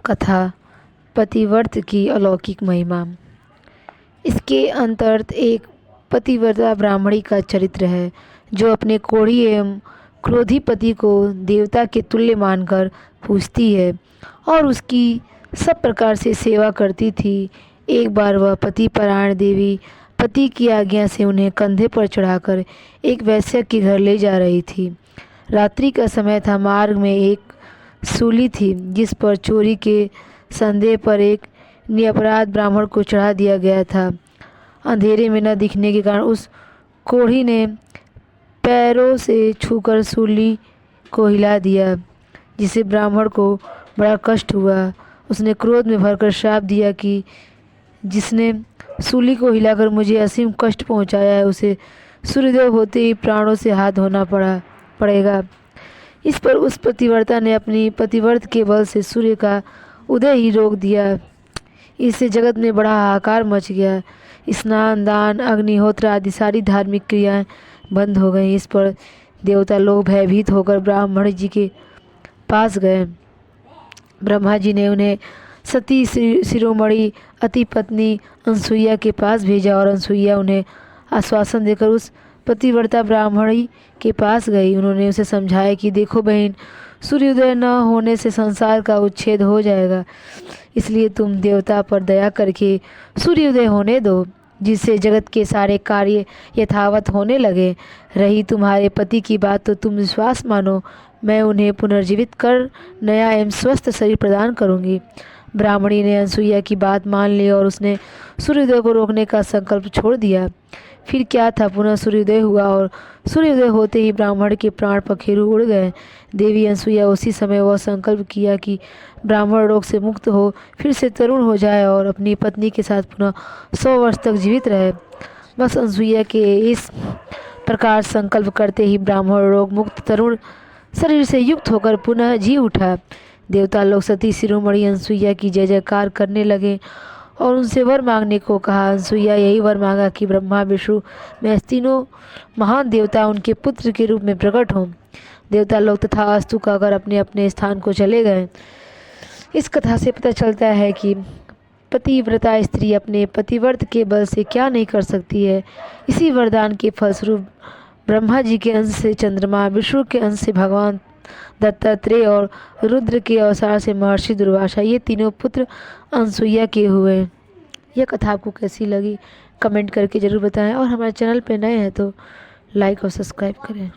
कथा पतिव्रत की अलौकिक महिमा। इसके अंतर्गत एक पतिव्रता ब्राह्मणी का चरित्र है जो अपने कोढ़ी एवं क्रोधी पति को देवता के तुल्य मानकर पूजती है और उसकी सब प्रकार से सेवा करती थी। एक बार वह पतिपरायण देवी पति की आज्ञा से उन्हें कंधे पर चढ़ाकर एक वैश्य के घर ले जा रही थी। रात्रि का समय था। मार्ग में एक सूली थी जिस पर चोरी के संदेह पर एक निरपराध ब्राह्मण को चढ़ा दिया गया था। अंधेरे में न दिखने के कारण उस कोढ़ी ने पैरों से छूकर सूली को हिला दिया, जिससे ब्राह्मण को बड़ा कष्ट हुआ। उसने क्रोध में भरकर श्राप दिया कि जिसने सूली को हिलाकर मुझे असीम कष्ट पहुंचाया है उसे सूर्योदय होते ही प्राणों से हाथ धोना पड़ेगा। इस पर उस पतिव्रता ने अपनी पतिव्रत के बल से सूर्य का उदय ही रोक दिया। इससे जगत में बड़ा हाहाकार मच गया। स्नान, दान, अग्निहोत्र आदि सारी धार्मिक क्रियाएं बंद हो गईं। इस पर देवता लोग भयभीत होकर ब्राह्मण जी के पास गए। ब्रह्मा जी ने उन्हें सती शिरोमणि अति पत्नी अनसुईया के पास भेजा और अनसुईया उन्हें आश्वासन देकर उस पतिव्रता ब्राह्मणी के पास गई। उन्होंने उसे समझाया कि देखो बहन, सूर्योदय न होने से संसार का उच्छेद हो जाएगा, इसलिए तुम देवता पर दया करके सूर्योदय होने दो, जिससे जगत के सारे कार्य यथावत होने लगे। रही तुम्हारे पति की बात तो तुम विश्वास मानो, मैं उन्हें पुनर्जीवित कर नया एवं स्वस्थ शरीर प्रदान करूंगी। ब्राह्मणी ने अनसुईया की बात मान ली और उसने सूर्योदय को रोकने का संकल्प छोड़ दिया। फिर क्या था, पुनः सूर्योदय हुआ और सूर्योदय होते ही ब्राह्मण के प्राण पखेरु उड़ गए। देवी अनसुईया उसी समय वह संकल्प किया कि ब्राह्मण रोग से मुक्त हो, फिर से तरुण हो जाए और अपनी पत्नी के साथ पुनः 100 वर्ष तक जीवित रहे। बस अनसुईया के इस प्रकार संकल्प करते ही ब्राह्मण रोग मुक्त तरुण शरीर से युक्त होकर पुनः जी उठा। देवता लोग सती शिरोमणि अनसुईया की जय जयकार करने लगे और उनसे वर मांगने को कहा। अनसुईया यही वर मांगा कि ब्रह्मा, विष्णु में तीनों महान देवता उनके पुत्र के रूप में प्रकट हों। देवता लोग तथास्तु कहकर अपने अपने स्थान को चले गए। इस कथा से पता चलता है कि पतिव्रता स्त्री अपने पतिव्रत के बल से क्या नहीं कर सकती है। इसी वरदान के फलस्वरूप ब्रह्मा जी के अंश से चंद्रमा, विष्णु के अंश से भगवान दत्तात्रेय और रुद्र के अवतार से महर्षि दुर्वासा, ये तीनों पुत्र अनसुईया के हुए। यह कथा आपको कैसी लगी कमेंट करके ज़रूर बताएं और हमारे चैनल पे नए हैं तो लाइक और सब्सक्राइब करें।